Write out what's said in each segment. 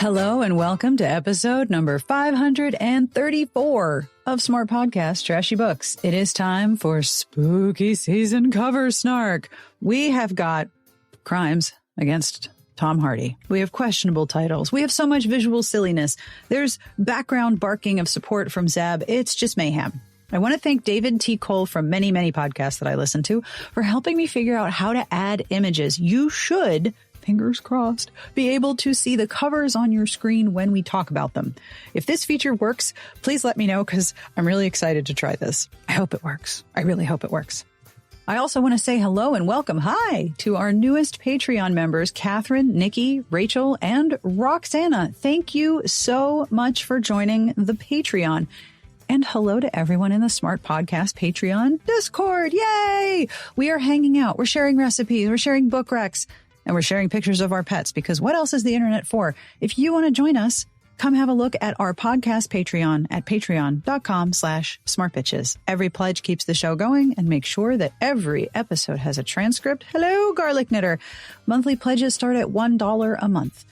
Hello and welcome to episode number 534 of Smart Podcast Trashy Books. It is time for spooky season cover snark. We have got crimes against Tom Hardy. We have questionable titles. We have so much visual silliness. There's background barking of support from Zeb. It's just mayhem. I want to thank David T. Cole from many podcasts that I listen to for helping me figure out how to add images. You should, fingers crossed, be able to see the covers on your screen when we talk about them. If this feature works, please let me know because I'm really excited to try this. I hope it works. I really hope it works. I also want to say hello and welcome, hi, to our newest Patreon members, Catherine, Nikki, Rachel, and Roxana. Thank you so much for joining the Patreon. And hello to everyone in the Smart Podcast Patreon Discord. Yay! We are hanging out. We're sharing recipes. We're sharing book recs. And we're sharing pictures of our pets because what else is the internet for? If you want to join us, come have a look at our podcast Patreon at patreon.com/smartbitches. Every pledge keeps the show going and makes sure that every episode has a transcript. Hello, Garlic Knitter. Monthly pledges start at $1 a month.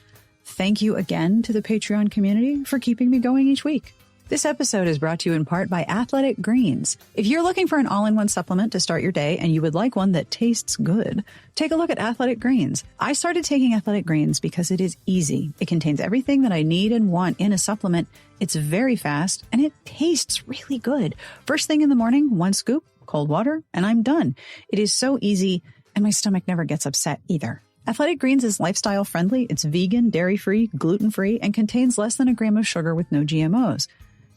Thank you again to the Patreon community for keeping me going each week. This episode is brought to you in part by Athletic Greens. If you're looking for an all-in-one supplement to start your day and you would like one that tastes good, take a look at Athletic Greens. I started taking Athletic Greens because it is easy. It contains everything that I need and want in a supplement. It's very fast and it tastes really good. First thing in the morning, 1 scoop, cold water, and I'm done. It is so easy and my stomach never gets upset either. Athletic Greens is lifestyle friendly. It's vegan, dairy-free, gluten-free, and contains less than a gram of sugar with no GMOs.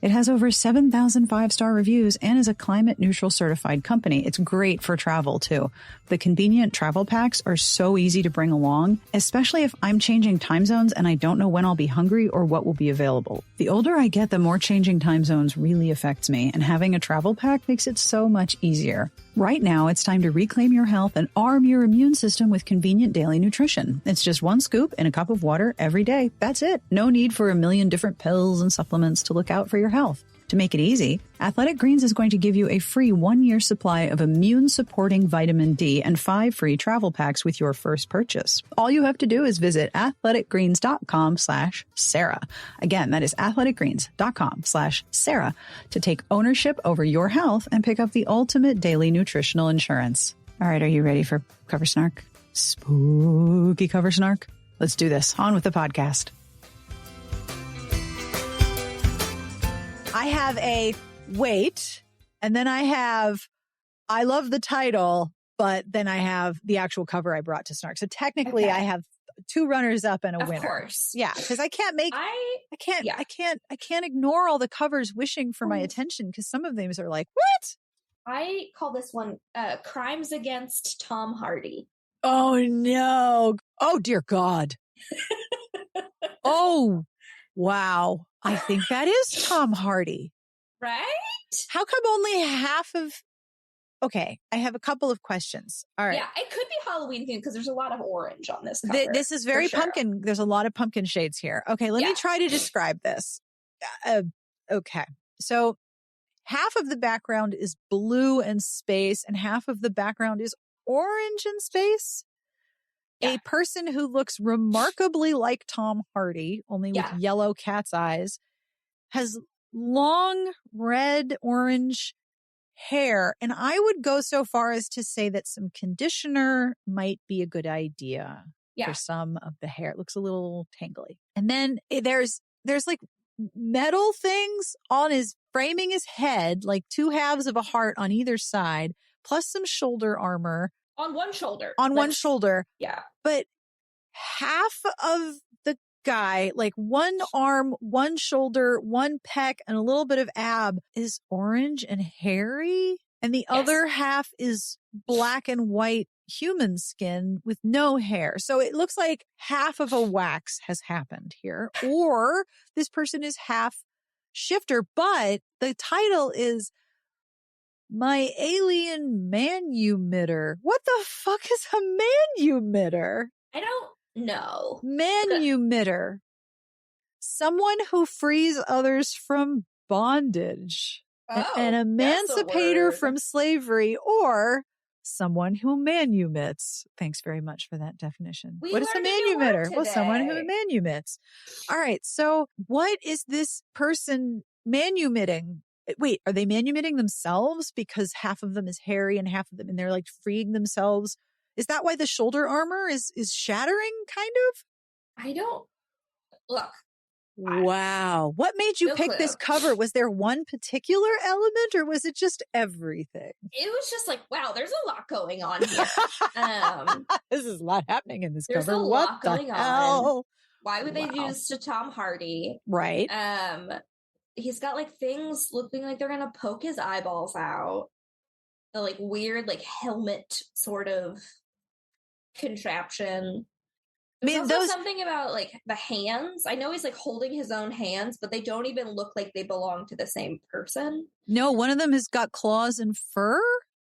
It has over 7,000 five-star reviews and is a climate-neutral certified company. It's great for travel, too. The convenient travel packs are so easy to bring along, especially if I'm changing time zones and I don't know when I'll be hungry or what will be available. The older I get, the more changing time zones really affects me, and having a travel pack makes it so much easier. Right now, it's time to reclaim your health and arm your immune system with convenient daily nutrition. It's just 1 scoop in a cup of water every day. That's it. No need for a million different pills and supplements to look out for your health. To make it easy, Athletic Greens is going to give you a free 1-year supply of immune-supporting vitamin D and 5 free travel packs with your first purchase. All you have to do is visit athleticgreens.com/Sarah. Again, that is athleticgreens.com/Sarah to take ownership over your health and pick up the ultimate daily nutritional insurance. All right, are you ready for Cover Snark? Spooky Cover Snark? Let's do this. On with the podcast. I have a wait, and then I have I love the title, but then I have the actual cover I brought to Snark. So technically I have 2 runners up and a winner. Of course. Yeah, because I can't make I can't ignore all the covers wishing for my attention because some of them are like, what? I call this one Crimes Against Tom Hardy. Oh no. Oh dear God. Oh wow. I think that is Tom Hardy. Right? How come only half of... Okay, I have a couple of questions. All right. Yeah, it could be Halloween themed because there's a lot of orange on this cover. This is very pumpkin. There's a lot of pumpkin shades here. Okay, let me try to describe this. Okay, so half of the background is blue and space, and half of the background is orange and space. A person who looks remarkably like Tom Hardy, only with yellow cat's eyes, has long red, orange hair. And I would go so far as to say that some conditioner might be a good idea for some of the hair. It looks a little tangly. And then there's like metal things on his framing his head, like 2 halves of a heart on either side, plus some shoulder armor. On one shoulder. One shoulder. Yeah. But half of the guy, like 1 arm, 1 shoulder, 1 pec, and a little bit of ab is orange and hairy. And the other half is black and white human skin with no hair. So it looks like half of a wax has happened here. Or this person is half shifter. But the title is My Alien Manumitter. What the fuck is a manumitter? I don't know. Manumitter. Someone who frees others from bondage. An emancipator from slavery, or Someone who manumits. Thanks very much for that definition. We What is a learned a new word manumitter? Well, someone who today. manumits. All right. So what is this person manumitting? Wait, are they manumitting themselves because half of them is hairy and half of them, and they're like freeing themselves? Is that why the shoulder armor is shattering, kind of? I don't look. Wow. What made you No pick clue. this cover? Was there one particular element or was it just everything? It was just like, wow, there's a lot going on here. This is a lot happening in this There's cover. a What lot the going hell? on. Why would they do Wow. this to Tom Hardy? Right. He's got like things looking like they're gonna poke his eyeballs out. The like weird like helmet sort of contraption. There's also something about like the hands. I know he's like holding his own hands, but they don't even look like they belong to the same person. No, one of them has got claws and fur.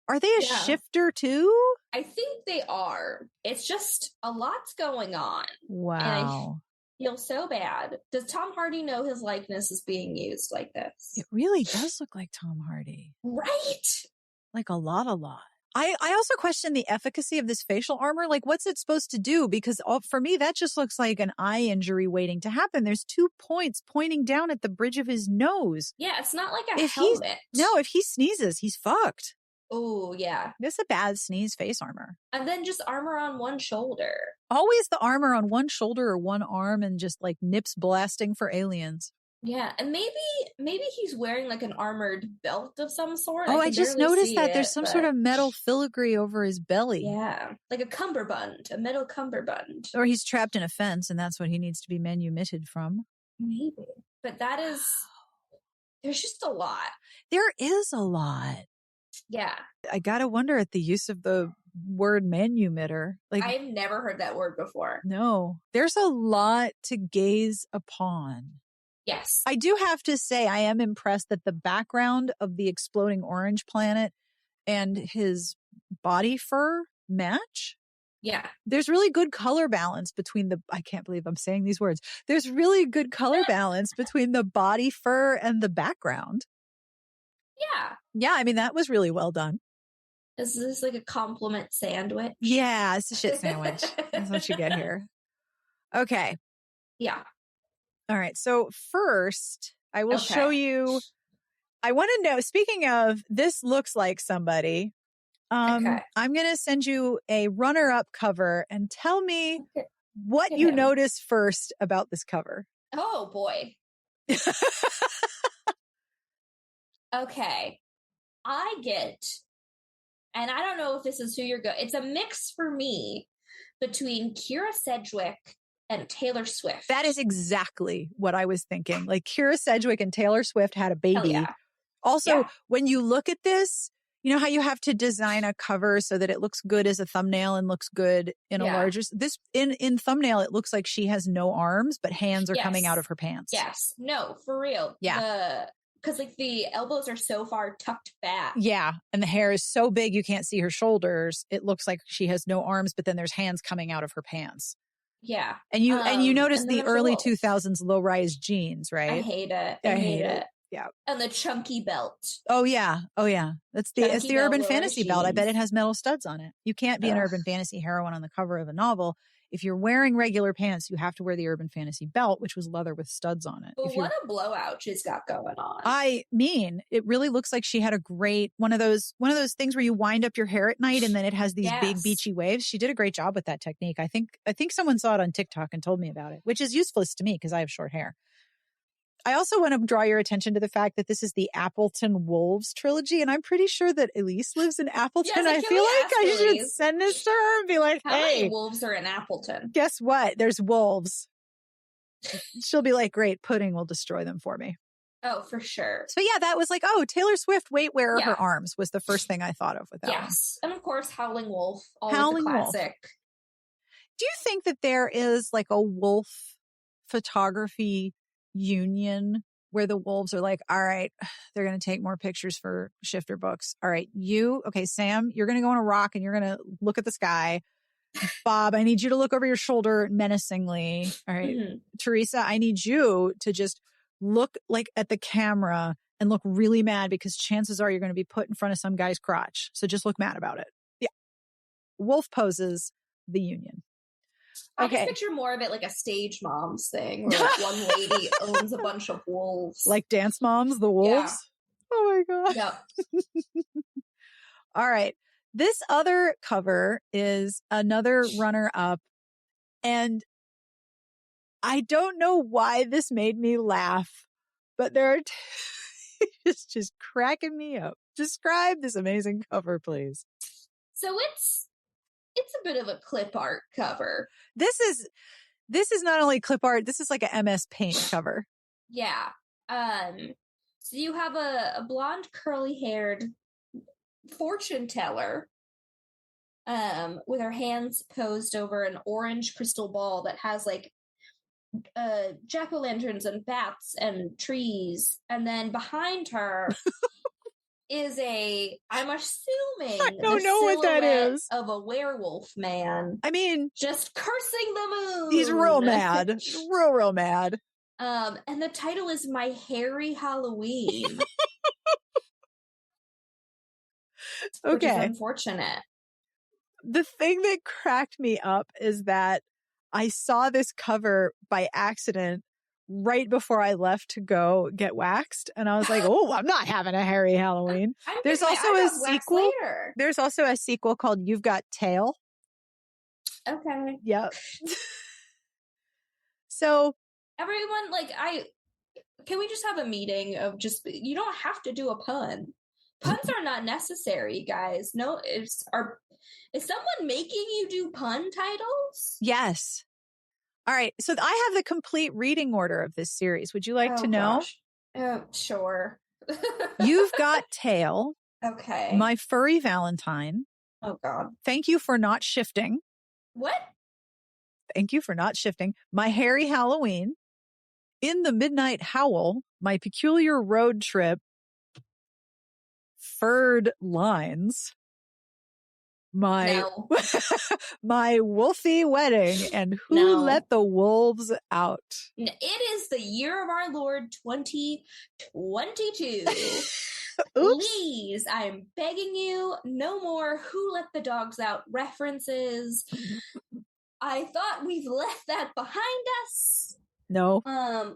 Are they a shifter too? I think they are. It's just a lot's going on. Wow. And I feel so bad. Does Tom Hardy know his likeness is being used like this? It really does look like Tom Hardy. Right? Like a lot. I also question the efficacy of this facial armor. Like, what's it supposed to do? Because for me, that just looks like an eye injury waiting to happen. There's 2 points pointing down at the bridge of his nose. Yeah, it's not like a helmet. If he sneezes, he's fucked. Oh, yeah. This is a bad sneeze face armor. And then just armor on one shoulder. Always the armor on one shoulder or one arm and just like nips blasting for aliens. Yeah, and maybe he's wearing like an armored belt of some sort. Oh, I just noticed that there's some sort of metal filigree over his belly. Yeah, like a cummerbund, a metal cummerbund. Or he's trapped in a fence and that's what he needs to be manumitted from. Maybe. But there's just a lot. There is a lot. Yeah. I gotta wonder at the use of the word manumitter. Like, I've never heard that word before. No, there's a lot to gaze upon. Yes. I do have to say I am impressed that the background of the exploding orange planet and his body fur match. Yeah. There's really good color balance between I can't believe I'm saying these words. There's really good color balance between the body fur and the background. Yeah. Yeah, I mean, that was really well done. Is this like a compliment sandwich? Yeah, it's a shit sandwich. That's what you get here. Okay. Yeah. All right. So first, I will show you. I want to know, speaking of, this looks like somebody. I'm going to send you a runner-up cover and tell me what you notice first about this cover. Oh, boy. Okay. I get, and I don't know if this is who you're going, it's a mix for me between Kira Sedgwick and Taylor Swift. That is exactly what I was thinking. Like Kira Sedgwick and Taylor Swift had a baby. Yeah. Also, when you look at this, you know how you have to design a cover so that it looks good as a thumbnail and looks good in a larger, this in thumbnail, it looks like she has no arms, but hands are coming out of her pants. Yes. No, for real. Yeah. Because like the elbows are so far tucked back. Yeah. And the hair is so big you can't see her shoulders. It looks like she has no arms, but then there's hands coming out of her pants. Yeah. And you notice the early 2000s low-rise jeans, right? I hate it. I hate it. Yeah. And the chunky belt. Oh yeah. It's the urban fantasy belt. I bet it has metal studs on it. You can't be an urban fantasy heroine on the cover of a novel. If you're wearing regular pants, you have to wear the urban fantasy belt, which was leather with studs on it. But what a blowout she's got going on. I mean, it really looks like she had a great one of those things where you wind up your hair at night and then it has these big beachy waves. She did a great job with that technique. I think someone saw it on TikTok and told me about it, which is useful to me because I have short hair. I also want to draw your attention to the fact that this is the Appleton Wolves trilogy, and I'm pretty sure that Elise lives in Appleton. Yeah, I feel like I should send this to her and be like, how many wolves are in Appleton? Guess what? There's wolves. She'll be like, great, pudding will destroy them for me. Oh, for sure. So yeah, that was like, Taylor Swift, wait, where are her arms? Was the first thing I thought of with that one. And of course, Howling Wolf, always a classic. Wolf. Do you think that there is like a wolf photography union where the wolves are like, all right, they're going to take more pictures for shifter books. All right, Sam, you're going to go on a rock and you're going to look at the sky. Bob, I need you to look over your shoulder menacingly. All right. Mm-hmm. Teresa, I need you to just look like at the camera and look really mad because chances are you're going to be put in front of some guy's crotch. So just look mad about it. wolf poses the union. I just Okay. picture more of it like a stage moms thing, where like one lady owns a bunch of wolves. Like Dance Moms, the wolves? Yeah. Oh my God. Yep. All right. This other cover is another runner-up, and I don't know why this made me laugh, but there are it's just cracking me up. Describe this amazing cover, please. So it's a bit of a clip art cover. This is not only clip art, this is like a MS Paint cover. Yeah. So you have a blonde, curly-haired fortune teller with her hands posed over an orange crystal ball that has like jack-o'-lanterns and bats and trees, and then behind her is I'm assuming I don't know what that is, of a werewolf man. I mean, just cursing the moon. He's real mad. real mad. And the title is My Hairy Halloween. Okay. Which is unfortunate. The thing that cracked me up is that I saw this cover by accident right before I left to go get waxed. And I was like, oh, I'm not having a hairy Halloween. There's also a sequel. There's also a sequel called You've Got Tail. Okay. Yep. So everyone, can we just have a meeting of you don't have to do a pun. Puns are not necessary, guys. No, is someone making you do pun titles? Yes. All right. So I have the complete reading order of this series. Would you like to know? Sure. You've Got Tail. Okay. My Furry Valentine. Oh, God. Thank You for Not Shifting. What? Thank You for Not Shifting. My Hairy Halloween. In the Midnight Howl. My Peculiar Road Trip. Furred Lines. My Wolfie Wedding, and Who Let the Wolves Out. It is the year of our Lord 2022. Please, I'm begging you, no more Who Let the Dogs Out references. I thought we've left that behind us. No.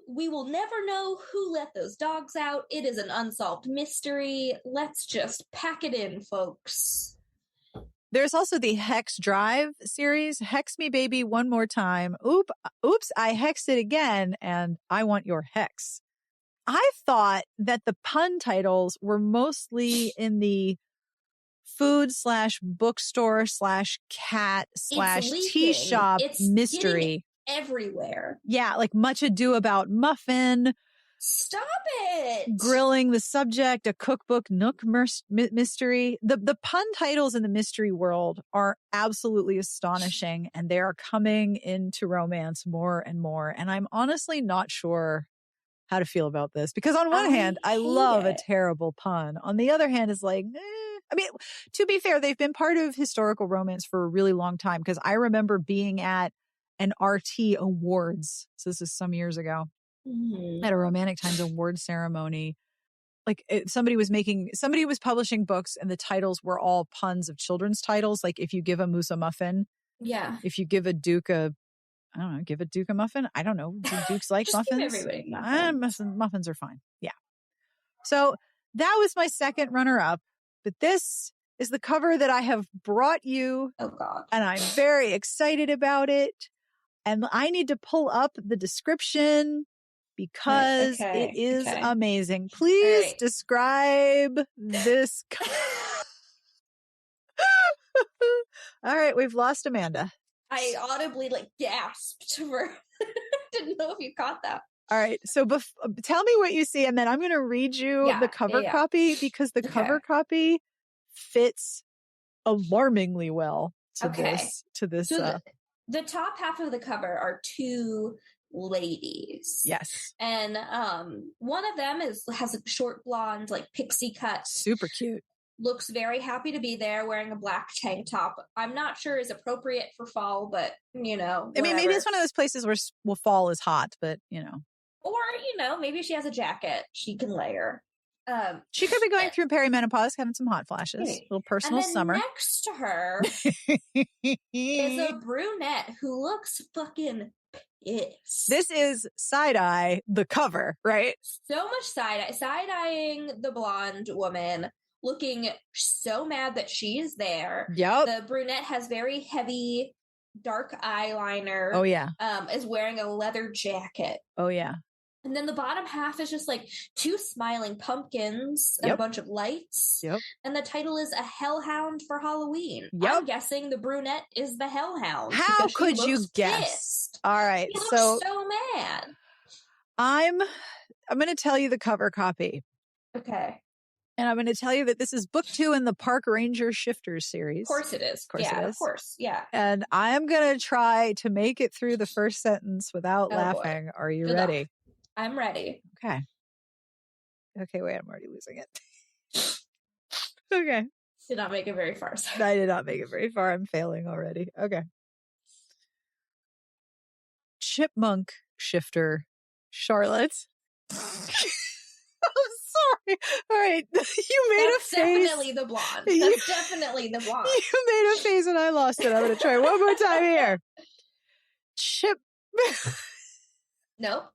We will never know who let those dogs out. It is an unsolved mystery. Let's just pack it in, folks. There's also the Hex Drive series. Hex me, baby, one more time. Oops, I hexed it again, and I want your hex. I thought that the pun titles were mostly in the food/bookstore/cat/tea shop mystery. Everywhere. Yeah, like Much Ado About Muffin. Stop it! Grilling the Subject, a cookbook Nook mystery. The pun titles in the mystery world are absolutely astonishing, and they are coming into romance more and more. And I'm honestly not sure how to feel about this, because on one hand, I love a terrible pun. On the other hand, it's like, I mean, to be fair, they've been part of historical romance for a really long time, because I remember being at an RT Awards. So this is some years ago. Mm-hmm. At a Romantic Times award ceremony. Like somebody was publishing books, and the titles were all puns of children's titles. Like if you give a moose a muffin. Yeah. If you give a duke give a duke a muffin. I don't know. Do dukes like muffins? Give everybody muffins. Muffins are fine. Yeah. So that was my second runner up, but this is the cover that I have brought you. Oh, God. And I'm very excited about it. And I need to pull up the description, because it is amazing. Please describe this. All right, we've lost Amanda. I audibly gasped for didn't know if you caught that. All right, so tell me what you see, and then I'm going to read you the cover copy, because the cover copy fits alarmingly well to this. So the top half of the cover are two ladies. Yes. And one of them has a short blonde, pixie cut. Super cute. Looks very happy to be there, wearing a black tank top. I'm not sure is appropriate for fall, but, whatever. I mean, maybe it's one of those places where fall is hot, but, Or, maybe she has a jacket she can layer. She could be going through perimenopause, having some hot flashes, a maybe. little personal And then summer. next to her is a brunette who looks fucking pissed. This is Side-Eye, the cover, right? So much side-eyeing the blonde woman, looking so mad that she's there. Yep. The brunette has very heavy, dark eyeliner. Oh, yeah. Is wearing a leather jacket. Oh, yeah. And then the bottom half is just like two smiling pumpkins and a bunch of lights. Yep. And the title is A Hellhound for Halloween. Yep. I'm guessing the brunette is the Hellhound. How could you guess? Pissed. All right. She looks so mad. I'm going to tell you the cover copy. Okay. And I'm going to tell you that this is book 2 in the Park Ranger Shifters series. Of course it is. Of course. Yeah. And I am going to try to make it through the first sentence without laughing. Boy. Are you Good ready? Luck. I'm ready. Okay, wait, I'm already losing it. Okay. Did not make it very far. Sorry. I did not make it very far. I'm failing already. Okay. Chipmunk shifter Charlotte. I'm sorry. All right. You made That's a face. Definitely the blonde. That's definitely the blonde. You made a face and I lost it. I'm going to try one more time here. Nope.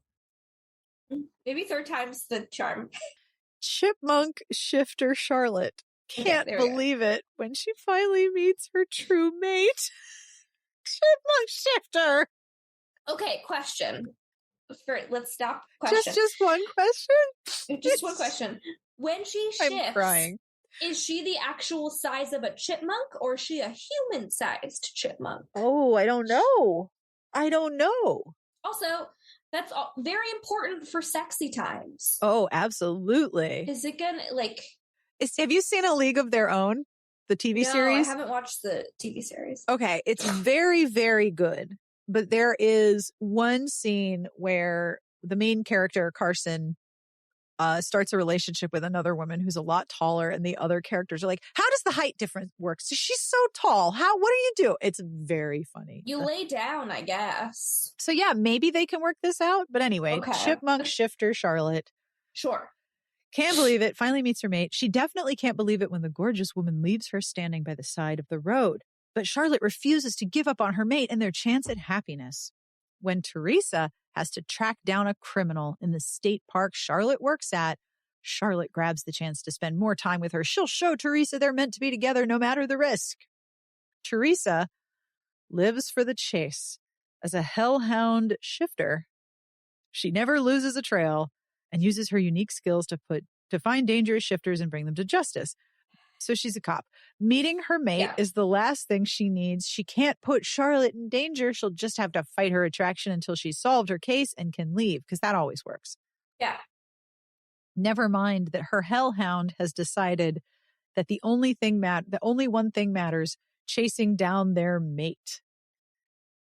Maybe third time's the charm. Chipmunk shifter Charlotte can't believe it when she finally meets her true mate. Chipmunk shifter. Okay, question. Let's stop. Question. Just one question? Just one question. When she shifts, I'm crying. Is she the actual size of a chipmunk or is she a human-sized chipmunk? Oh, I don't know. Also, that's very important for sexy times. Oh, absolutely. Is it gonna, have you seen A League of Their Own? The TV series? No, I haven't watched the TV series. Okay, it's very, very good. But there is one scene where the main character, Carson, starts a relationship with another woman who's a lot taller, and the other characters are like, how does the height difference work? So she's so tall. What do you do? It's very funny. You lay down, I guess. So yeah, maybe they can work this out. But anyway, Chipmunk shifter Charlotte. Sure. Can't believe it. Finally meets her mate. She definitely can't believe it when the gorgeous woman leaves her standing by the side of the road. But Charlotte refuses to give up on her mate and their chance at happiness. When Teresa has to track down a criminal in the state park Charlotte works at, Charlotte grabs the chance to spend more time with her. She'll show Teresa they're meant to be together no matter the risk. Teresa lives for the chase. As a hellhound shifter, she never loses a trail and uses her unique skills to find dangerous shifters and bring them to justice. So she's a cop. Meeting her mate is the last thing she needs. She can't put Charlotte in danger. She'll just have to fight her attraction until she's solved her case and can leave, because that always works. Yeah. Never mind that her hellhound has decided that the only one thing matters, chasing down their mate.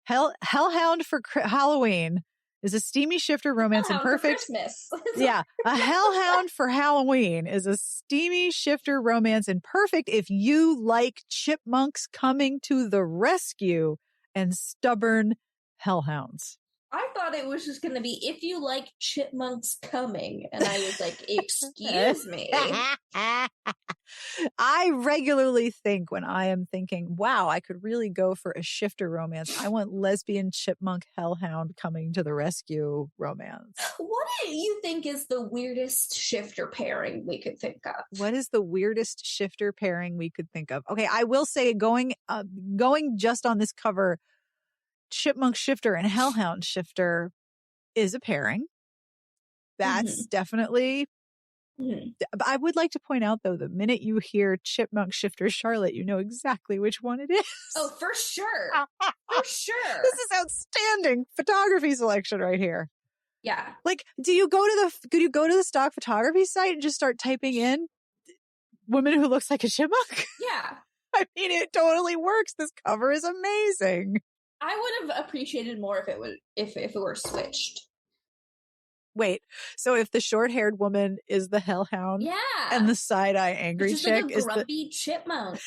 Hellhound for Halloween is a steamy shifter romance and perfect. For Christmas. Yeah. A hellhound for Halloween is a steamy shifter romance and perfect if you like chipmunks coming to the rescue and stubborn hellhounds. I thought it was just going to be if you like chipmunks coming. And I was like, excuse me. I regularly think when I am thinking, wow, I could really go for a shifter romance. I want lesbian chipmunk hellhound coming to the rescue romance. What do you think is the weirdest shifter pairing we could think of? What is the weirdest shifter pairing we could think of? Okay, I will say going just on this cover, chipmunk shifter and hellhound shifter is a pairing. That's definitely. I would like to point out, though, the minute you hear chipmunk shifter Charlotte, you know exactly which one it is. Oh, for sure. For sure. This is outstanding photography selection right here. Yeah. Like, could you go to the stock photography site and just start typing in woman who looks like a chipmunk? Yeah. I mean, it totally works. This cover is amazing. I would have appreciated more if it were switched. Wait, so if the short-haired woman is the hellhound, and the side-eye angry chick is the grumpy chipmunk.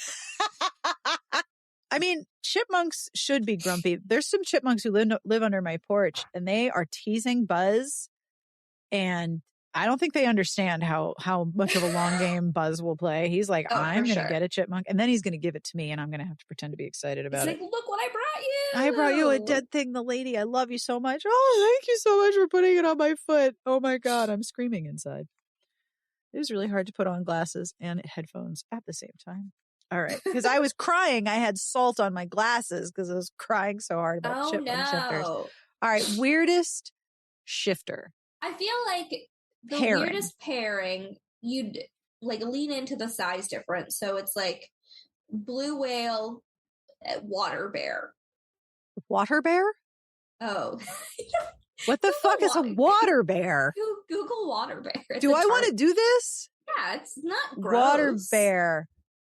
I mean, chipmunks should be grumpy. There's some chipmunks who live under my porch, and they are teasing Buzz and I don't think they understand how much of a long game Buzz will play. He's like, Oh, I'm for going to sure. get a chipmunk, and then he's going to give it to me, and I'm going to have to pretend to be excited It's about like, it. look what I brought you. I brought you a dead thing, the lady. I love you so much. Oh, thank you so much for putting it on my foot. Oh my God, I'm screaming inside. It was really hard to put on glasses and headphones at the same time. All right. Because I was crying. I had salt on my glasses because I was crying so hard about Oh chipmunk shifters. no. All right. Weirdest shifter. I feel like the Pairing. weirdest pairing, you'd like lean into the size difference. So it's like blue whale, water bear. Water bear? Oh. What the fuck is a water bear? Google water bear. Do I want to do this? Yeah, it's not gross. Water bear.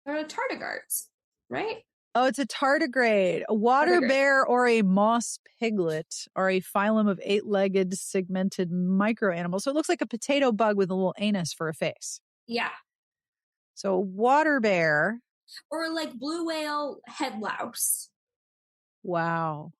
Or tardigrades, right? Oh, it's a tardigrade. A water bear or a moss piglet are a phylum of 8-legged segmented microanimals. So it looks like a potato bug with a little anus for a face. Yeah. So water bear. Or like blue whale head louse. Wow.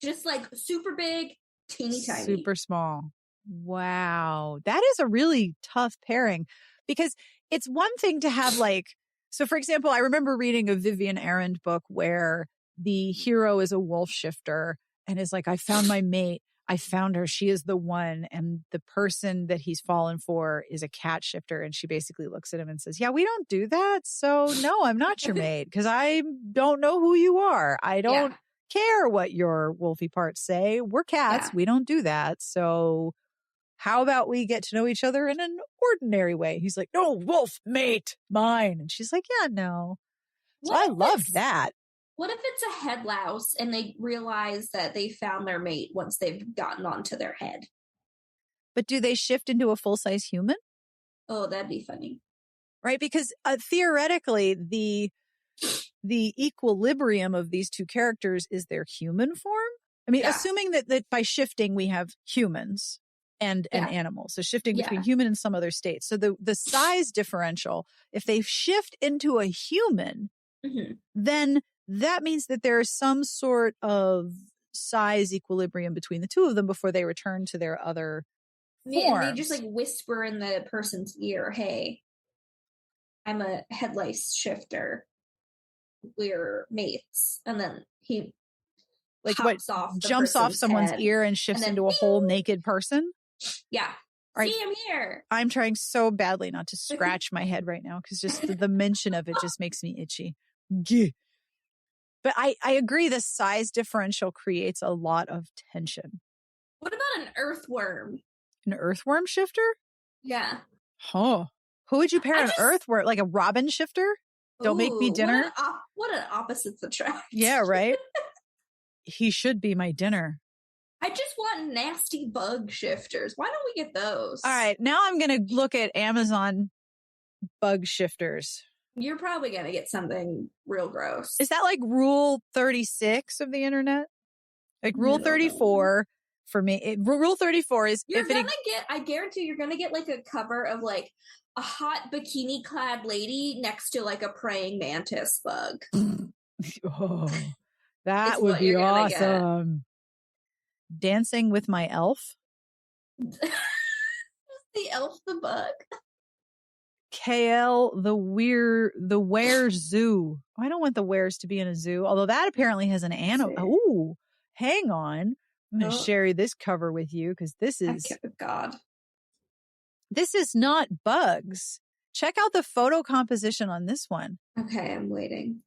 Just like super big, teeny tiny. Super small. Wow. That is a really tough pairing because it's one thing to have like, so for example, I remember reading a Vivian Arend book where the hero is a wolf shifter and is like, I found my mate. I found her. She is the one. And the person that he's fallen for is a cat shifter. And she basically looks at him and says, yeah, we don't do that. So no, I'm not your mate because I don't know who you are. I don't care what your wolfy parts say. We're cats. We don't do that. So how about we get to know each other in an ordinary way? He's like, no, wolf, mate, mine. And she's like, yeah, no. So I loved that. What if it's a head louse and they realize that they found their mate once they've gotten onto their head? But do they shift into a full-size human? Oh, that'd be funny. Right? Because theoretically, the equilibrium of these two characters is their human form. I mean, assuming that by shifting, we have humans and animals. So shifting between human and some other states. So the size differential, if they shift into a human, then that means that there is some sort of size equilibrium between the two of them before they return to their other forms. And they just like whisper in the person's ear, hey, I'm a head lice shifter. We're mates. And then he like what jumps off someone's ear and shifts into a whole naked person. Yeah. Right. See, I'm here. I'm trying so badly not to scratch my head right now because just the mention of it just makes me itchy. But I agree the size differential creates a lot of tension. What about an earthworm? An earthworm shifter? Yeah. Huh. Who would you pair an earthworm? Like a robin shifter? Don't make me dinner? What an opposites attract. Yeah, right? He should be my dinner. I just want nasty bug shifters. Why don't we get those? All right. Now I'm going to look at Amazon bug shifters. You're probably going to get something real gross. Is that like rule 36 of the internet? Like rule 34 for me. Rule 34 is I guarantee you're going to get like a cover of like a hot bikini clad lady next to like a praying mantis bug. Oh, that would be awesome. Dancing with my elf. The elf, the bug. KL, the were zoo. I don't want the wares to be in a zoo, although that apparently has an animal. Ooh, hang on. I'm going to share this cover with you because this is This is not bugs. Check out the photo composition on this one. Okay, I'm waiting.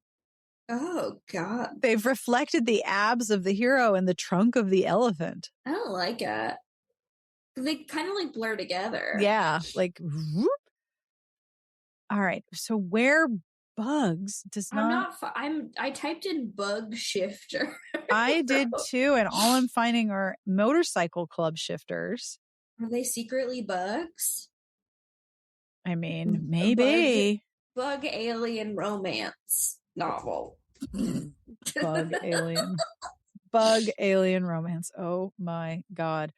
Oh, God. They've reflected the abs of the hero and the trunk of the elephant. I don't like it. They kind of like blur together. Yeah, like whoop. All right. So where bugs does not. I typed in bug shifter. I did too, and all I'm finding are motorcycle club shifters. Are they secretly bugs? I mean, maybe. Bug alien romance novel. Bug alien romance. Oh my God.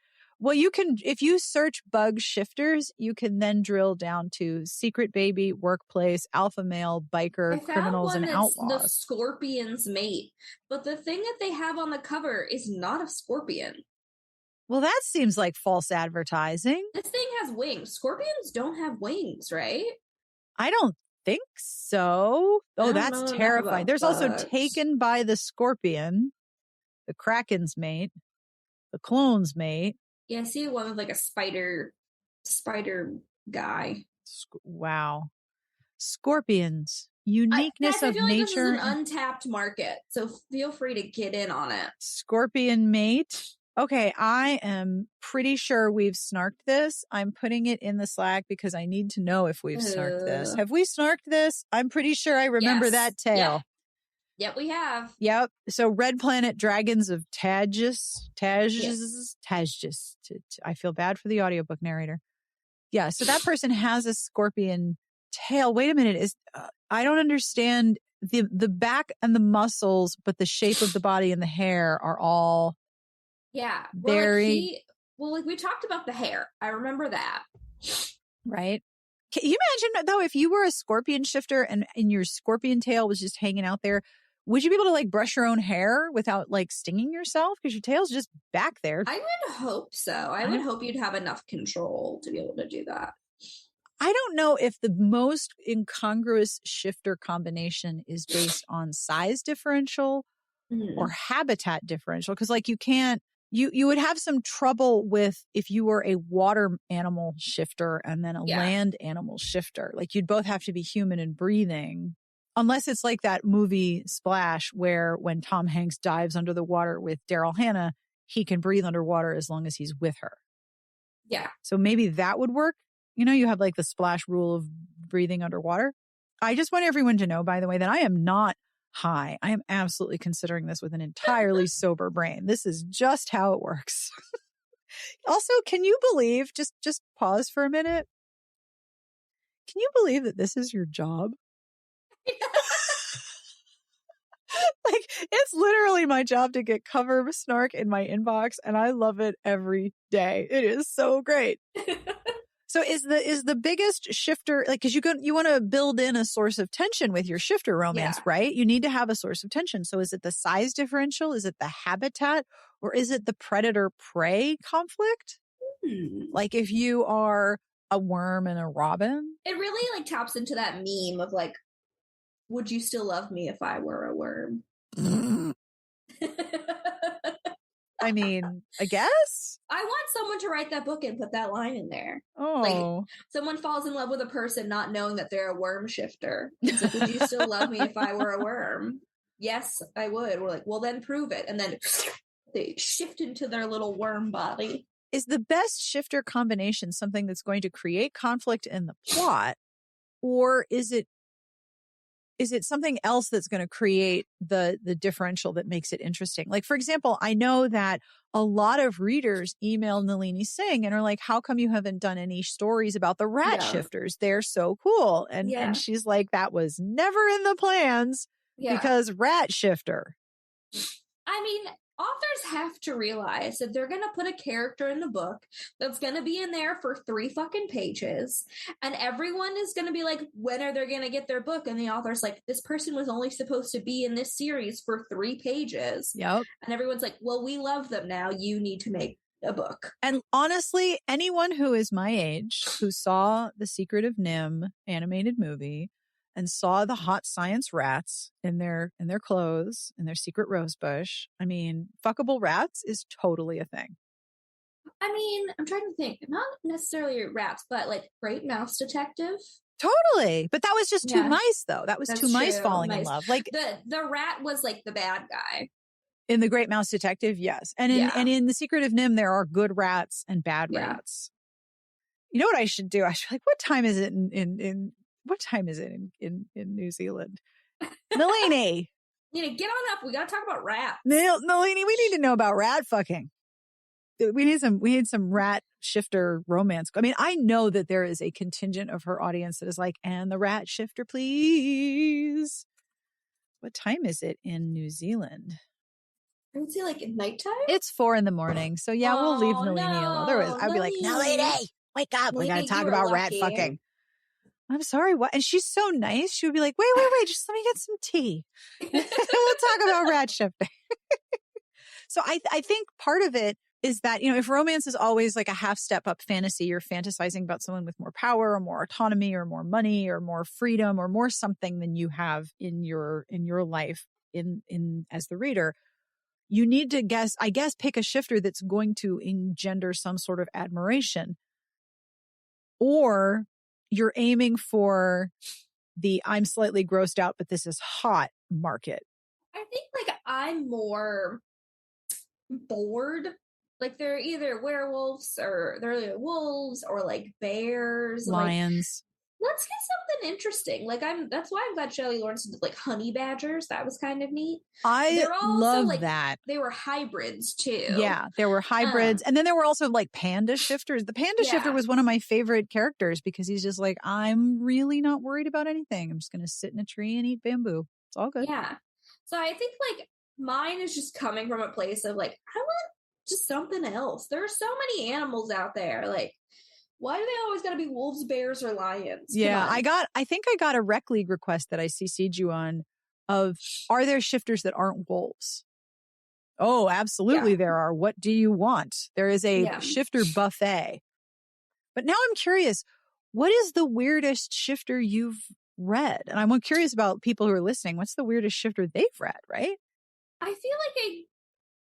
Well, you can, if you search bug shifters, you can then drill down to secret baby, workplace, alpha male, biker, criminals, and outlaws. The scorpion's mate. But the thing that they have on the cover is not a scorpion. Well, that seems like false advertising. This thing has wings. Scorpions don't have wings, right? I don't think so. Oh, that's terrifying. There's also Taken by the Scorpion, the Kraken's mate, the clone's mate. Yeah, I see one with like a spider guy. Wow. Scorpions, uniqueness of I feel like nature. This is an untapped market, so feel free to get in on it. Scorpion mate. Okay, I am pretty sure we've snarked this. I'm putting it in the Slack because I need to know if we've snarked this. Have we snarked this? I'm pretty sure I remember that tale. Yep, we have. Yep. So Red Planet Dragons of Tagus. I feel bad for the audiobook narrator. Yeah, so that person has a scorpion tail. Wait a minute. I don't understand the back and the muscles, but the shape of the body and the hair are all very... Well, we talked about the hair. I remember that. Right. Can you imagine, though, if you were a scorpion shifter and your scorpion tail was just hanging out there, would you be able to, like, brush your own hair without, like, stinging yourself? Because your tail's just back there. I would hope so. I would hope you'd have enough control to be able to do that. I don't know if the most incongruous shifter combination is based on size differential or habitat differential. Because, like, you can't, you would have some trouble with if you were a water animal shifter and then a land animal shifter. Like, you'd both have to be human and breathing. Unless it's like that movie Splash where when Tom Hanks dives under the water with Daryl Hannah, he can breathe underwater as long as he's with her. Yeah. So maybe that would work. You know, you have like the Splash rule of breathing underwater. I just want everyone to know, by the way, that I am not high. I am absolutely considering this with an entirely sober brain. This is just how it works. Also, can you believe, just pause for a minute. Can you believe that this is your job? Like, it's literally my job to get cover snark in my inbox, and I love it every day. It is so great. So is the biggest shifter, like, because you want to build in a source of tension with your shifter romance, right? You need to have a source of tension. So is it the size differential? Is it the habitat? Or is it the predator-prey conflict? Like, if you are a worm and a robin? It really, like, taps into that meme of, like, would you still love me if I were a worm? I mean, I guess. I want someone to write that book and put that line in there. Oh. Like, someone falls in love with a person not knowing that they're a worm shifter. It's like, would you still love me if I were a worm? Yes, I would. We're like, well, then prove it. And then they shift into their little worm body. Is the best shifter combination something that's going to create conflict in the plot? Or is it something else that's going to create the differential that makes it interesting? Like, for example, I know that a lot of readers email Nalini Singh and are like, how come you haven't done any stories about the rat shifters? They're so cool. And she's like, that was never in the plans because rat shifter. I mean, authors have to realize that they're going to put a character in the book that's going to be in there for 3 fucking pages. And everyone is going to be like, when are they going to get their book? And the author's like, this person was only supposed to be in this series for 3 pages. Yep. And everyone's like, well, we love them now. You need to make a book. And honestly, anyone who is my age, who saw The Secret of Nim animated movie and saw the hot science rats in their clothes, in their secret rose bush. I mean, fuckable rats is totally a thing. I mean, I'm trying to think, not necessarily rats, but like Great Mouse Detective. Totally. But that was just 2 mice, though. That was That's 2 mice falling in love. Like the rat was like the bad guy. In The Great Mouse Detective, yes. And in The Secret of Nim, there are good rats and bad rats. You know what I should do? I should be like, what time is it what time is it in New Zealand? Nalini. Get on up. We got to talk about rats. Nalini, we need to know about rat fucking. We need some rat shifter romance. I mean, I know that there is a contingent of her audience that is like, and the rat shifter, please. What time is it in New Zealand? I would say like at nighttime? It's 4 a.m. So yeah, we'll leave Nalini alone. Otherwise, I'd be like, Nalini, wake up. We got to talk about rat fucking. I'm sorry, what? And she's so nice. She would be like, wait, just let me get some tea. We'll talk about rat shifting. So I think part of it is that, if romance is always like a half step up fantasy, you're fantasizing about someone with more power or more autonomy or more money or more freedom or more something than you have in your life in as the reader. You need to pick a shifter that's going to engender some sort of admiration, or you're aiming for the I'm slightly grossed out, but this is hot market. I think like I'm more bored. Like they're either werewolves or they're either wolves or like bears, lions. Like, let's get something interesting. Like that's why I'm glad Shelley Lawrence did like honey badgers. That was kind of neat. They're also love like, that. They were hybrids too. Yeah, there were hybrids. And then there were also like panda shifters. The panda shifter was one of my favorite characters because he's just like, I'm really not worried about anything. I'm just going to sit in a tree and eat bamboo. It's all good. Yeah. So I think like mine is just coming from a place of like, I want just something else. There are so many animals out there. Like, why do they always got to be wolves, bears, or lions? Yeah, I think I got a rec league request that I CC'd you on of, are there shifters that aren't wolves? Oh, absolutely there are. What do you want? There is a shifter buffet. But now I'm curious, what is the weirdest shifter you've read? And I'm curious about people who are listening. What's the weirdest shifter they've read, right? I feel like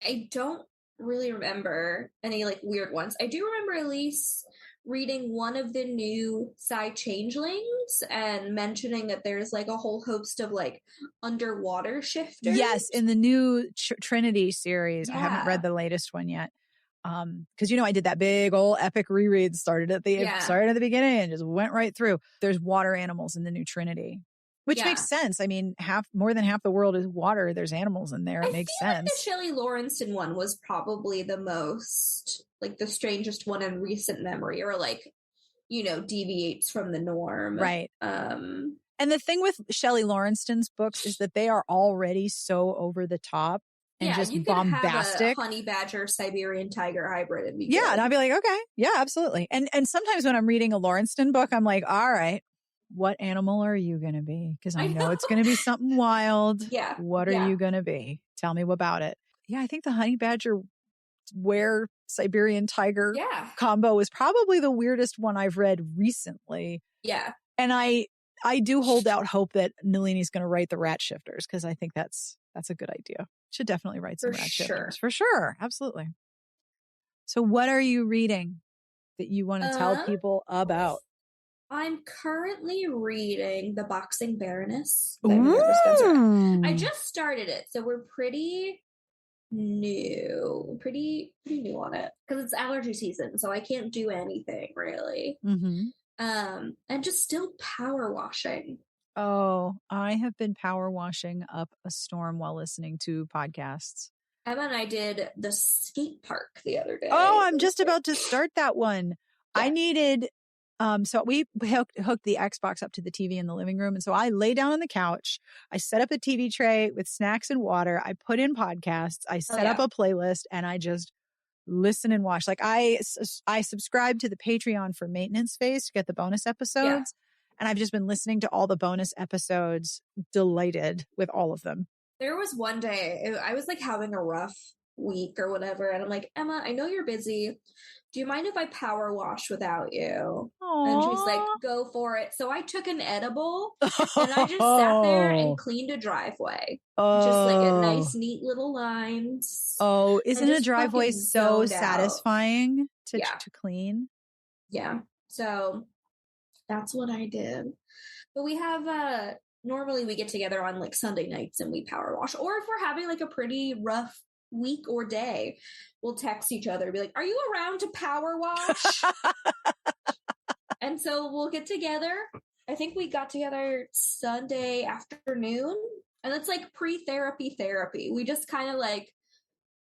I don't really remember any like weird ones. I do remember Elise reading one of the new Psy Changelings and mentioning that there's like a whole host of like underwater shifters. Yes, in the new Trinity series. Yeah. I haven't read the latest one yet. Because I did that big old epic reread, started at the beginning and just went right through. There's water animals in the new Trinity, which makes sense. I mean, more than half the world is water. There's animals in there. It makes sense. Like the Shelley Lawrence one was probably the most, like the strangest one in recent memory, or like, deviates from the norm. Right. And the thing with Shelley Lawrence's books is that they are already so over the top and just you bombastic. Have a honey badger Siberian tiger hybrid and be good. And I'd be like, okay, yeah, absolutely. And sometimes when I'm reading a Lawrence book, I'm like, all right, what animal are you going to be? Because I know it's going to be something wild. Yeah. What are you going to be? Tell me about it. Yeah, I think the honey badger Siberian tiger combo is probably the weirdest one I've read recently. Yeah. And I do hold out hope that Nalini's going to write the rat shifters, because I think that's a good idea. Should definitely write some rat shifters. For sure. Absolutely. So what are you reading that you want to tell people about? I'm currently reading The Boxing Baroness by Minerva Spencer. I just started it, so we're pretty new on it because it's allergy season, so I can't do anything really. And just still power washing. Oh, I have been power washing up a storm while listening to podcasts. Emma and I did the skate park the other day. Oh, I'm just about to start that one. Yeah. I needed, so we hooked the Xbox up to the TV in the living room. And so I lay down on the couch. I set up a TV tray with snacks and water. I put in podcasts. I set up a playlist and I just listen and watch. Like I subscribe to the Patreon for maintenance phase to get the bonus episodes. Yeah. And I've just been listening to all the bonus episodes, delighted with all of them. There was one day I was like having a rough week or whatever. And I'm like, Emma, I know you're busy. Do you mind if I power wash without you? Aww. And she's like, go for it. So I took an edible and I just sat there and cleaned a driveway. Just like a nice, neat little lines. Oh, isn't a driveway so satisfying to clean? Yeah. So that's what I did. But we have normally we get together on like Sunday nights and we power wash. Or if we're having like a pretty rough week or day, we'll text each other and be like, are you around to power wash? And so we'll get together. I think we got together Sunday afternoon, and it's like pre-therapy therapy. We just kind of like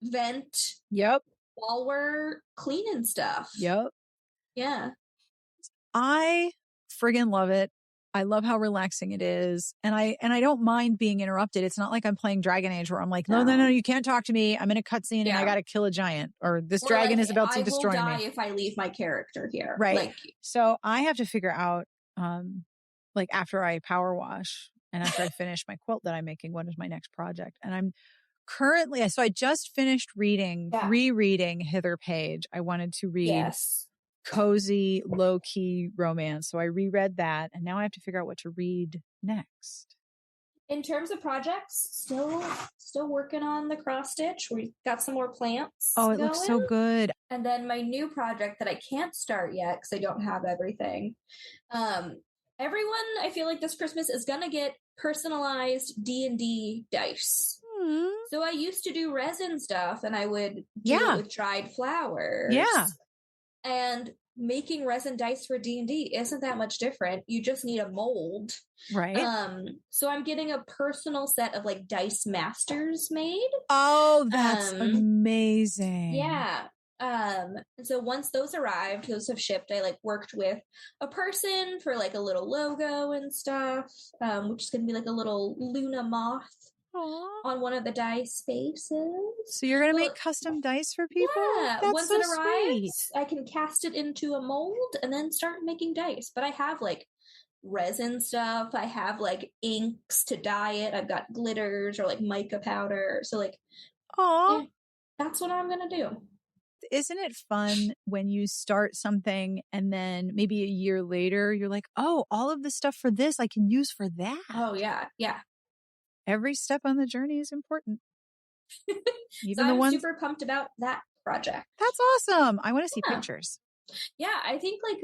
vent while we're cleaning stuff. Yeah. I friggin' love it. I love how relaxing it is. And I don't mind being interrupted. It's not like I'm playing Dragon Age where I'm like, no, you can't talk to me. I'm in a cutscene and I got to kill a giant, or this dragon is about to destroy me. I will die if I leave my character here. Right. So I have to figure out, like after I power wash and after I finish my quilt that I'm making, what is my next project? And I'm Currently, so I just finished rereading Hither Page. I wanted to read cozy, low-key romance. So I reread that, and now I have to figure out what to read next. In terms of projects, still working on the cross stitch. We got some more plants. Oh, it looks so good. And then my new project that I can't start yet because I don't have everything. Everyone, I feel like this Christmas is gonna get personalized D&D dice. So I used to do resin stuff, and I would do it with dried flowers. Yeah. And making resin dice for D&D isn't that much different. You just need a mold. Right. So I'm getting a personal set of like dice masters made. Oh, that's amazing. Yeah. And so once those arrived, those have shipped, I like worked with a person for like a little logo and stuff, which is going to be like a little Luna moth. Aww. On one of the dice faces. So you're going to make custom dice for people? Yeah. That's once so it arrives, sweet. I can cast it into a mold and then start making dice. But I have like resin stuff. I have like inks to dye it. I've got glitters or like mica powder. So like, yeah, that's what I'm going to do. Isn't it fun when you start something and then maybe a year later, you're like, oh, all of the stuff for this I can use for that. Oh, yeah. Yeah. Every step on the journey is important. Even so I'm super pumped about that project. That's awesome. I want to see pictures. Yeah, I think like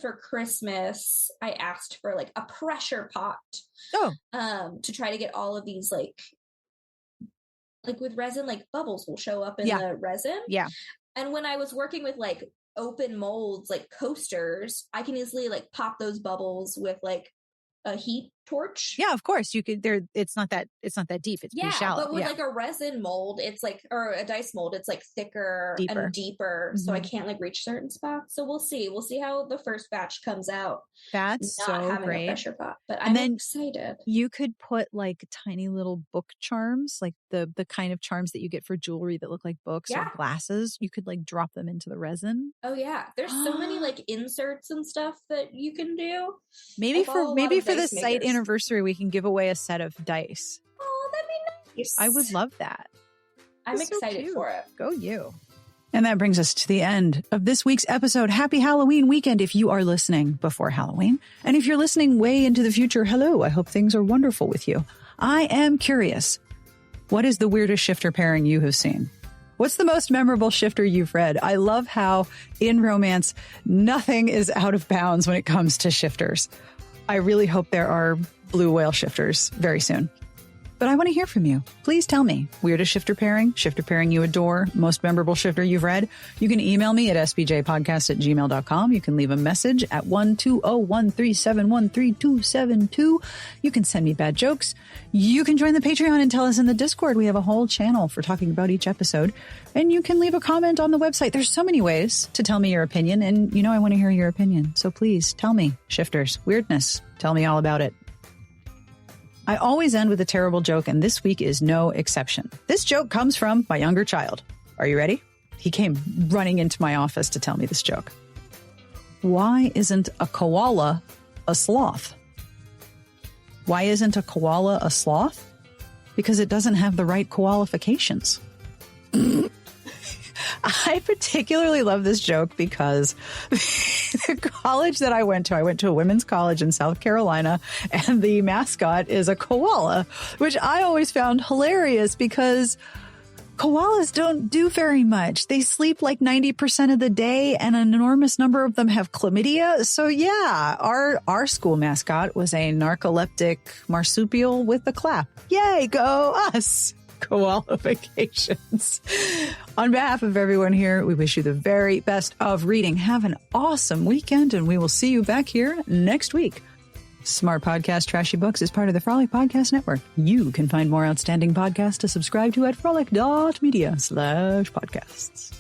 for Christmas, I asked for like a pressure pot. To try to get all of these like with resin, like bubbles will show up in the resin. Yeah. And when I was working with like open molds, like coasters, I can easily like pop those bubbles with like a heat torch. Yeah, of course. You could it's not that deep. It's pretty shallow. But with like a resin mold, it's like, or a dice mold, it's like thicker and deeper. Mm-hmm. So I can't like reach certain spots. So we'll see how the first batch comes out. That's not so having great. A pressure pot, but I'm excited. You could put like tiny little book charms, like the kind of charms that you get for jewelry that look like books or glasses. You could like drop them into the resin. Oh yeah. There's so many like inserts and stuff that you can do. Maybe for the site anniversary, we can give away a set of dice. Oh, that'd be nice. I would love that. I'm excited for it. Go you. And that brings us to the end of this week's episode. Happy Halloween weekend if you are listening before Halloween. And if you're listening way into the future, hello, I hope things are wonderful with you. I am curious. What is the weirdest shifter pairing you have seen? What's the most memorable shifter you've read? I love how in romance, nothing is out of bounds when it comes to shifters. I really hope there are blue whale shifters very soon. But I want to hear from you. Please tell me. Weirdest shifter pairing you adore, most memorable shifter you've read. You can email me at sbjpodcast@gmail.com. You can leave a message at 12013713272. You can send me bad jokes. You can join the Patreon and tell us in the Discord. We have a whole channel for talking about each episode. And you can leave a comment on the website. There's so many ways to tell me your opinion. And I want to hear your opinion. So please tell me. Shifters, weirdness. Tell me all about it. I always end with a terrible joke, and this week is no exception. This joke comes from my younger child. Are you ready? He came running into my office to tell me this joke. Why isn't a koala a sloth? Why isn't a koala a sloth? Because it doesn't have the right qualifications. I particularly love this joke because the college that I went to a women's college in South Carolina, and the mascot is a koala, which I always found hilarious because koalas don't do very much. They sleep like 90% of the day, and an enormous number of them have chlamydia. So yeah, our school mascot was a narcoleptic marsupial with a clap. Yay, go us! Qualifications. On behalf of everyone here, we wish you the very best of reading. Have an awesome weekend, and we will see you back here next week. Smart Podcast Trashy Books is part of the Frolic Podcast Network. You can find more outstanding podcasts to subscribe to at frolic.media/podcasts.